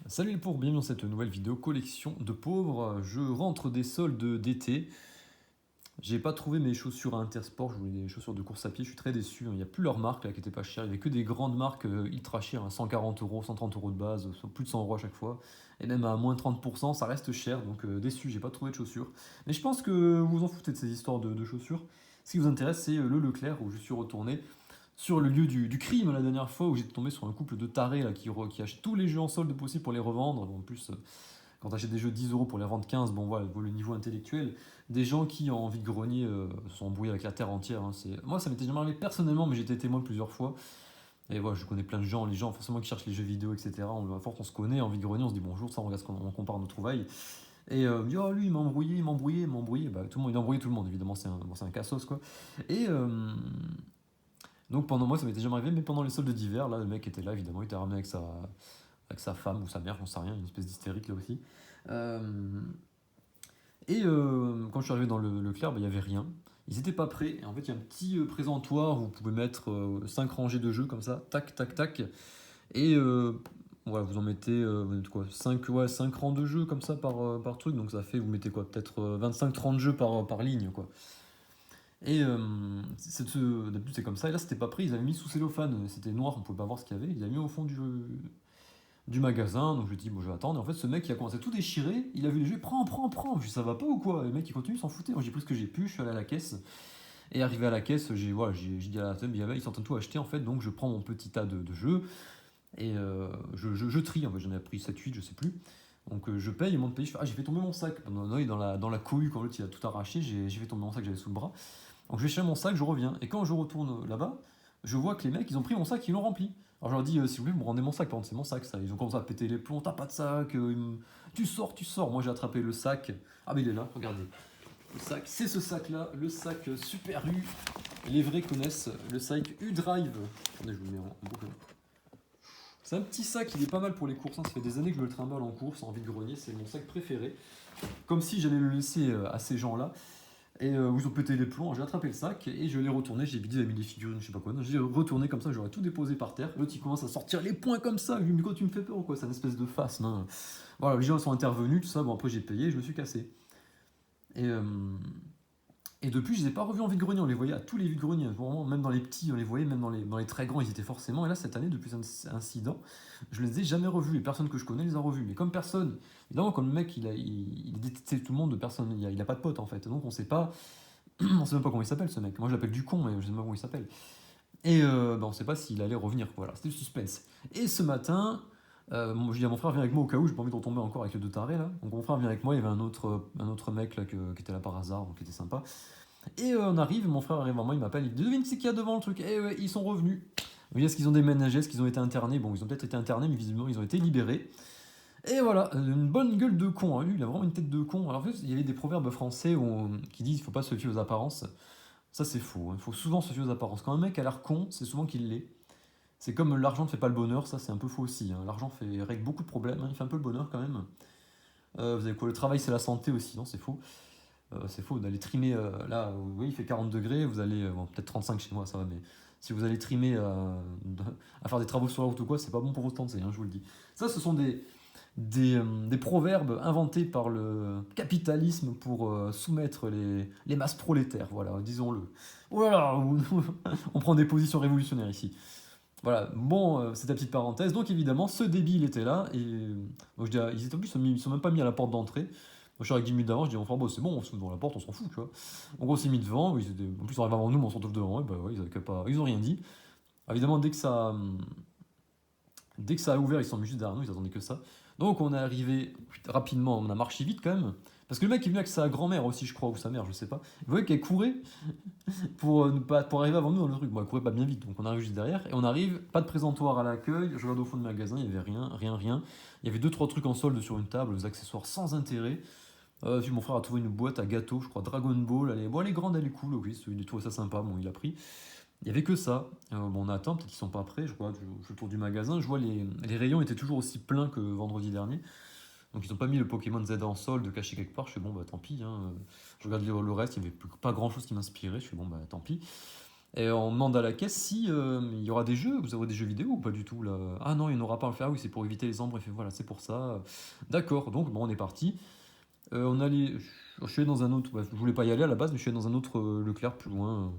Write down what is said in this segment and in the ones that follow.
Salut les pauvres, bienvenue dans cette nouvelle vidéo collection de pauvres. Je rentre des soldes d'été. J'ai pas trouvé mes chaussures à Intersport, je voulais des chaussures de course à pied, je suis très déçu. Il n'y a plus leurs marques là qui étaient pas chères, il y avait que des grandes marques ultra chères, 140 euros, 130 euros de base, plus de 100 euros à chaque fois. Et même à moins 30%, ça reste cher, donc déçu, j'ai pas trouvé de chaussures. Mais je pense que vous vous en foutez de ces histoires de chaussures. Ce qui vous intéresse, c'est le Leclerc où je suis retourné sur le lieu du crime la dernière fois où j'étais tombé sur un couple de tarés là, qui achètent tous les jeux en solde possible pour les revendre. En plus, quand tu achètes des jeux 10 euros pour les revendre 15, bon voilà, le niveau intellectuel. Des gens qui, en vide-grenier, se sont embrouillés avec la terre entière. Hein. Moi, ça m'était jamais arrivé personnellement, mais j'ai été témoin plusieurs fois. Et voilà, je connais plein de gens, les gens forcément qui cherchent les jeux vidéo, etc. À force, on se connaît, en vide-grenier, on se dit bonjour, ça, on regarde on compare nos trouvailles. Et on me dit, oh lui, il m'a embrouillé, il m'a embrouillé, il m'a embrouillé. Bah, tout le monde, il a embrouillé tout le monde, évidemment, c'est un cassos, quoi. Et donc pendant moi, ça m'était jamais arrivé, mais pendant les soldes d'hiver, là, le mec était là, évidemment, il était ramené avec sa femme ou sa mère, j'en sais rien, une espèce d'hystérique là aussi. Euh, quand je suis arrivé dans le Leclerc, bah, il n'y avait rien. Ils étaient pas prêts. Et en fait, il y a un petit présentoir où vous pouvez mettre 5 rangées de jeux comme ça, tac, tac, tac. Et ouais, vous en mettez, vous mettez quoi, 5 ouais, 5 rangs de jeux comme ça par truc. Donc ça fait, vous mettez quoi, peut-être 25-30 jeux par ligne, quoi. Et d'habitude c'est comme ça, et là c'était pas pris, ils avaient mis sous cellophane, c'était noir, on pouvait pas voir ce qu'il y avait, ils avaient mis au fond du magasin, donc je lui ai dit bon je vais attendre, et en fait ce mec il a commencé à tout déchirer, il a vu les jeux, prends, prends, prends, je lui ai dit ça va pas ou quoi, et le mec il continue, il s'en foutait, moi j'ai pris ce que j'ai pu, je suis allé à la caisse, et arrivé à la caisse, j'ai dit à la table, ils sont en train de tout acheter en fait, donc je prends mon petit tas de jeux, et je trie, en fait j'en ai pris 7-8, je sais plus, donc je paye, ils m'ont payé, je fais, ah j'ai fait tomber mon sac, dans la cohue quand l'autre il a tout arraché, j'ai fait tomber mon sac que j'avais sous le bras. Donc je vais chercher mon sac, je reviens. Et quand je retourne là-bas, je vois que les mecs, ils ont pris mon sac, ils l'ont rempli. Alors je leur dis, s'il vous plaît, vous me rendez mon sac, par contre, c'est mon sac, ça. Ils ont commencé à péter les plombs, t'as pas de sac, tu sors, tu sors. Moi j'ai attrapé le sac. Ah mais il est là, regardez. Le sac, c'est ce sac-là, le sac Super U. Les vrais connaissent le sac U-Drive. Attendez, je vous le mets en boucle. C'est un petit sac, il est pas mal pour les courses, hein. Ça fait des années que je le trimballe en course, en vide-grenier, c'est mon sac préféré. Comme si j'allais le laisser à ces gens-là. Et où ils ont pété les plombs, j'ai attrapé le sac et je l'ai retourné, j'ai vidé, j'avais mis des figurines, je sais pas quoi. J'ai retourné comme ça, j'aurais tout déposé par terre. L'autre il commence à sortir les poings comme ça, je lui dis mais quoi tu me fais peur ou quoi, c'est une espèce de face. Hein. Voilà, les gens sont intervenus, tout ça, bon après j'ai payé, je me suis cassé. Et, euh, et depuis je les ai pas revus en vide-grenier, on les voyait à tous les vides-greniers, vraiment, même dans les petits on les voyait, même dans les très grands ils étaient forcément. Et là cette année, depuis cet incident, je les ai jamais revus, et personne que je connais les a revus. Mais comme personne, évidemment comme le mec il détestait tout le monde, personne, il a pas de potes en fait, donc on sait pas. On sait même pas comment il s'appelle ce mec. Moi je l'appelle Ducon, mais je sais même pas comment il s'appelle. Et on sait pas s'il allait revenir. Voilà, c'était le suspense. Et ce matin, je dis à mon frère, viens avec moi au cas où, j'ai pas envie de retomber encore avec les deux tarés là. Donc mon frère vient avec moi, il y avait un autre mec là qui était là par hasard, donc qui était sympa. Et on arrive, mon frère arrive à moi, il m'appelle, il dit devine ce qu'il y a devant le truc. Et ouais, ils sont revenus. Est-ce qu'ils ont déménagé, est-ce qu'ils ont été internés? Bon, ils ont peut-être été internés, mais visiblement ils ont été libérés. Et voilà, une bonne gueule de con. Hein. Lui, il a vraiment une tête de con. Alors en fait, il y avait des proverbes français qui disent il faut pas se fier aux apparences. Ça, c'est faux. Il faut souvent se fier aux apparences. Quand un mec a l'air con, c'est souvent qu'il l'est. C'est comme l'argent ne fait pas le bonheur, ça c'est un peu faux aussi. Hein. L'argent règle beaucoup de problèmes, hein. Il fait un peu le bonheur quand même. Vous avez quoi? Le travail c'est la santé aussi, non c'est faux. C'est faux, d'aller trimer, là, oui il fait 40 degrés, vous allez, bon, peut-être 35 chez moi ça va, mais si vous allez trimer à faire des travaux sur la route ou quoi, c'est pas bon pour votre santé, hein, je vous le dis. Ça ce sont des proverbes inventés par le capitalisme pour soumettre les masses prolétaires, voilà, disons-le. Voilà, on prend des positions révolutionnaires ici. Voilà, bon, c'est ta petite parenthèse. Donc évidemment, ce débile était là, et donc, je dis, ils étaient en plus, ils sont même pas mis à la porte d'entrée. Moi, je suis avec 10 minutes d'avance, je dis, enfin bon, c'est bon, on se met devant la porte, on s'en fout, tu vois. Donc on s'est mis devant, en plus on arrive avant nous, mais on s'en trouve devant, et bah ouais, ils ont rien dit. Évidemment, dès que ça a ouvert, ils sont mis juste derrière nous, ils attendaient que ça. Donc on est arrivé rapidement, on a marché vite quand même. Parce que le mec est venu avec sa grand-mère aussi, je crois, ou sa mère, je sais pas. Vous voyez qu'elle courait pour arriver avant nous dans le truc. Bon, elle courait pas bien vite, donc on arrive juste derrière. Et on arrive, pas de présentoir à l'accueil, je regarde au fond du magasin, il y avait rien, rien, rien. Il y avait deux trois trucs en solde sur une table, des accessoires sans intérêt. Puis mon frère a trouvé une boîte à gâteaux, je crois, Dragon Ball. Elle est grande, elle est cool, ok, il trouve ça sympa, bon, il a pris. Il n'y avait que ça. Bon, on attend, peut-être qu'ils sont pas prêts. Je fais le tour du magasin, je vois les rayons étaient toujours aussi pleins que vendredi dernier. Donc ils n'ont pas mis le Pokémon Z en solde caché quelque part. Je fais bon, bah tant pis. Hein. Je regarde le reste, il n'y avait pas grand chose qui m'inspirait. Je fais bon, bah tant pis. Et on demande à la caisse si il y aura des jeux, vous aurez des jeux vidéo ou pas du tout là. Ah non, il n'y en aura pas. On fait, ah oui, c'est pour éviter les embres. Il fait, voilà, c'est pour ça. D'accord, donc bon, on est parti. On allait, je suis allé dans un autre, je voulais pas y aller à la base, mais je suis allé dans un autre Leclerc plus loin.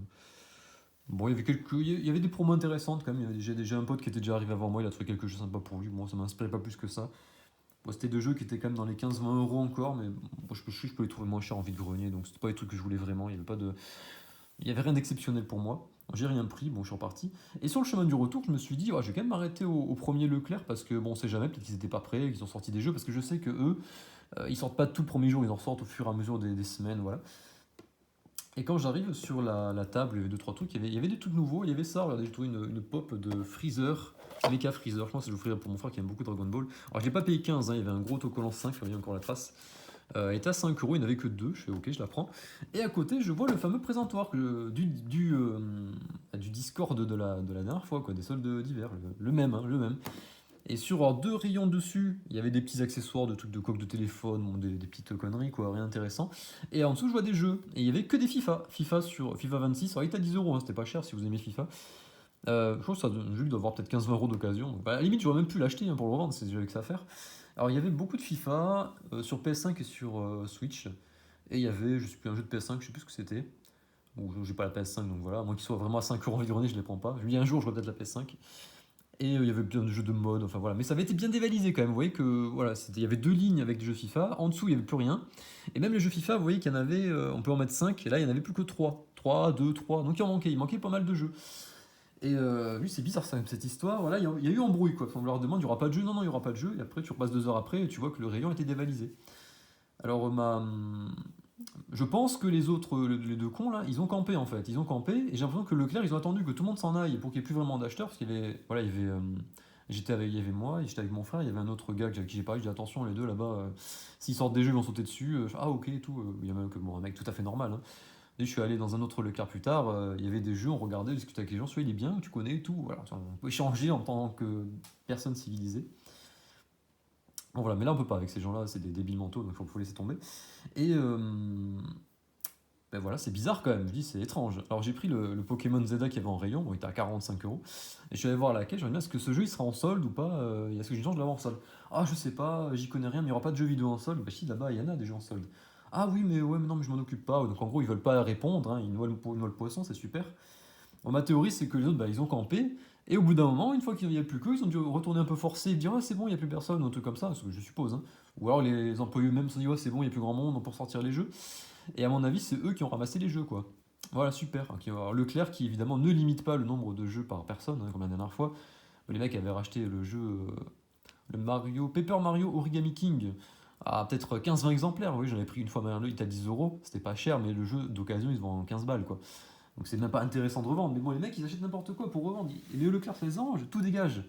Bon, il y avait des promos intéressantes quand même. J'ai déjà un pote qui était déjà arrivé avant moi, il a trouvé quelque chose sympa pour lui. Bon, ça m'inspirait pas plus que ça. Bon, c'était deux jeux qui étaient quand même dans les 15-20 € encore, mais bon, je peux les trouver moins chers en vide-grenier, donc c'était pas les trucs que je voulais vraiment. Il y avait rien d'exceptionnel pour moi. J'ai rien pris, bon, je suis reparti. Et sur le chemin du retour, je me suis dit, ouais, je vais quand même m'arrêter au premier Leclerc parce que bon, on sait jamais, peut-être qu'ils étaient pas prêts, qu'ils ont sorti des jeux, parce que je sais que eux, ils sortent pas tout le premier jour, ils en sortent au fur et à mesure des semaines, voilà. Et quand j'arrive sur la table, il y avait deux trois trucs, il y avait des trucs nouveaux, il y avait ça, regardez, j'ai trouvé une pop de Freezer, Mecha Freezer, je pense que je l'offrirai pour mon frère qui aime beaucoup Dragon Ball. Alors je l'ai pas payé 15, hein, il y avait un gros autocollant 5, il y avait encore la trace. Elle était à 5 €, il n'y en avait que deux, je fais ok, je la prends. Et à côté, je vois le fameux présentoir du Discord de la dernière fois, quoi, des soldes d'hiver, le même, hein, le même. Et sur alors, deux rayons dessus, il y avait des petits accessoires de trucs de coque de téléphone, bon, des petites conneries, quoi, rien d'intéressant. Et en dessous, je vois des jeux. Et il y avait que des FIFA. FIFA 26, alors il était à 10 €, hein, c'était pas cher si vous aimez FIFA. Je pense que ça, un jeu qui doit avoir peut-être 15-20 € d'occasion. Donc, bah, à la limite, j'aurais même pu l'acheter hein, pour le revendre, c'est déjà avec ça à faire. Alors il y avait beaucoup de FIFA sur PS5 et sur Switch. Et il y avait, je sais plus, un jeu de PS5, je sais plus ce que c'était. Bon, j'ai pas la PS5, donc voilà. À moins qu'il soit vraiment à 5 € en vide-grenier, je les prends pas. Je me dis un jour, je vois peut-être la PS5. Et il y avait plein de jeux de mode, enfin voilà. Mais ça avait été bien dévalisé quand même. Vous voyez que voilà, il y avait deux lignes avec des jeux FIFA. En dessous, il n'y avait plus rien. Et même les jeux FIFA, vous voyez qu'il y en avait, on peut en mettre 5. Et là, il n'y en avait plus que 3. 3, 2, 3. Donc il en manquait. Il manquait pas mal de jeux. Et lui, c'est bizarre cette histoire. Voilà, il y a eu embrouille quoi. On leur demande, il n'y aura pas de jeu. Non, non, il n'y aura pas de jeu. Et après, tu repasses 2 heures après et tu vois que le rayon était dévalisé. Alors, je pense que les autres, les deux cons là, ils ont campé en fait. Ils ont campé et j'ai l'impression que Leclerc, ils ont attendu que tout le monde s'en aille pour qu'il n'y ait plus vraiment d'acheteurs. Parce qu'il y avait, voilà, il y avait moi, j'étais avec mon frère, il y avait un autre gars avec qui j'ai parlé. Je dis attention, les deux là-bas, s'ils sortent des jeux, ils vont sauter dessus. Ah, ok et tout. Il y a même que bon, un mec tout à fait normal, hein. Et je suis allé dans un autre Leclerc plus tard, il y avait des jeux, on regardait, on discutait avec les gens, celui il est bien, tu connais et tout. Voilà, on peut échanger en tant que personne civilisée. Bon voilà, mais là on peut pas avec ces gens-là, c'est des débiles mentaux, donc il faut laisser tomber. Et ben voilà, c'est bizarre quand même, je dis c'est étrange. Alors j'ai pris le Pokémon Zelda qui avait en rayon, bon, il était à 45 €, et je suis allé voir à la caisse, je me est-ce que ce jeu il sera en solde ou pas, est-ce que j'ai une chance de l'avoir en solde? Ah je sais pas, j'y connais rien, mais il n'y aura pas de jeux vidéo en solde. Bah si, là-bas il y en a des jeux en solde. Ah oui, mais ouais, mais non, mais je m'en occupe pas. Donc en gros, ils veulent pas répondre, hein, ils noient le poisson, c'est super. Bon, ma théorie, c'est que les autres, bah, ils ont campé, et au bout d'un moment, une fois qu'il n'y a plus qu'eux, ils ont dû retourner un peu forcé et dire ah, c'est bon, il n'y a plus personne, ou un truc comme ça, ce que je suppose, hein. Ou alors les employés eux-mêmes se sont dit ouais, c'est bon, il n'y a plus grand monde pour sortir les jeux. Et à mon avis, c'est eux qui ont ramassé les jeux, quoi. Voilà, super. Alors, Leclerc qui évidemment ne limite pas le nombre de jeux par personne, hein, comme la dernière fois. Les mecs avaient racheté le jeu, le Paper Mario Origami King, à peut-être 15-20 exemplaires. Oui, j'en avais pris une fois, il était à 10 €. C'était pas cher, mais le jeu d'occasion, il se vend 15 balles, quoi. Donc c'est même pas intéressant de revendre. Mais bon, les mecs, ils achètent n'importe quoi pour revendre. Et les Leclerc les anges, tout dégage.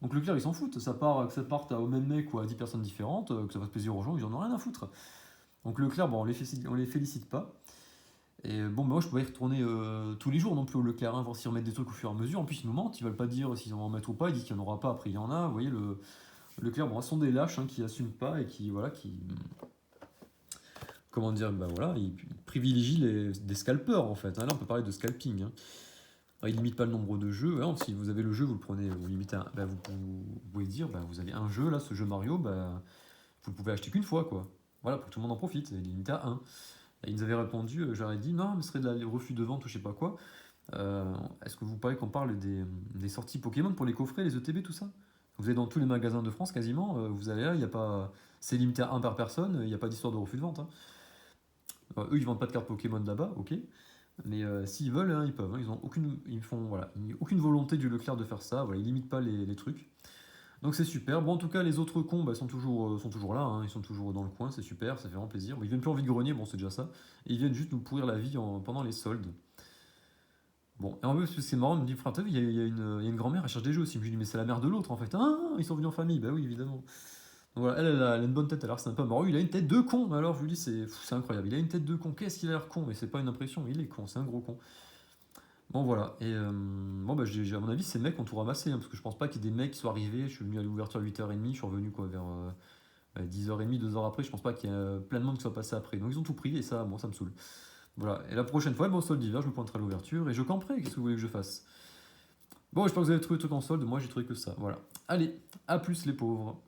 Donc Leclerc, ils s'en foutent. Que ça parte au même mec ou à 10 personnes différentes, que ça fasse plaisir aux gens, ils en ont rien à foutre. Donc Leclerc, bon, on les félicite pas. Et bon, bah, moi je peux pas y retourner tous les jours non plus au Leclerc, hein, voir s'ils remettent des trucs au fur et à mesure. En plus, ils nous mentent, ils veulent pas dire s'ils vont en mettre ou pas, ils disent qu'il n'y en aura pas, après il y en a. Vous voyez, Leclerc, bon, ce sont des lâches hein, qui assument pas et qui, voilà, comment dire, bah voilà, ils privilégient des scalpeurs en fait, hein. Là, on peut parler de scalping, hein. Alors, ils limitent pas le nombre de jeux. Alors, si vous avez le jeu, vous le prenez, vous limitez bah, vous pouvez dire, bah, vous avez un jeu là, ce jeu Mario, bah, vous le pouvez acheter qu'une fois, quoi. Voilà, pour que tout le monde en profite, il est limité à un. Et ils nous avaient répondu, j'aurais dit non, mais ce serait de refus de vente ou je sais pas quoi. Est-ce que vous parlez qu'on parle des sorties Pokémon pour les coffrets, les ETB, tout ça? Vous allez dans tous les magasins de France quasiment, vous allez là, il y a pas, c'est limité à un par personne, il n'y a pas d'histoire de refus de vente, hein. Eux, ils vendent pas de cartes Pokémon là-bas, ok. Mais s'ils veulent, hein, ils peuvent, hein. Ils ont aucune volonté du Leclerc de faire ça. Voilà, ils limitent pas les trucs. Donc c'est super. Bon, en tout cas, les autres cons bah, sont toujours là, hein. Ils sont toujours dans le coin, c'est super, ça fait vraiment plaisir. Bon, ils viennent plus en vide-grenier, bon, c'est déjà ça. Et ils viennent juste nous pourrir la vie pendant les soldes. Bon, et en plus, c'est marrant, il me dit, frère, t'as vu, il y a une grand-mère, elle cherche des jeux aussi. Je lui dis, mais c'est la mère de l'autre en fait. Ah, ils sont venus en famille, bah oui, évidemment. Donc voilà, elle a une bonne tête, alors c'est sympa. Bon, il a une tête de con, alors je lui dis, c'est incroyable. Il a une tête de con, qu'est-ce qu'il a l'air con? Mais c'est pas une impression, il est con, c'est un gros con. Bon voilà, et bon bah à mon avis ces mecs ont tout ramassé, hein, parce que je pense pas qu'il y ait des mecs qui soient arrivés, je suis venu à l'ouverture à 8h30, je suis revenu quoi vers 10h30, 2h après, je pense pas qu'il y ait plein de monde qui soit passé après. Donc ils ont tout pris et ça, bon ça me saoule. Voilà, et la prochaine fois, bon, au solde d'hiver, je me pointerai à l'ouverture et je camperai, qu'est-ce que vous voulez que je fasse? Bon, j'espère que vous avez trouvé le truc en solde, moi j'ai trouvé que ça, voilà. Allez, à plus les pauvres.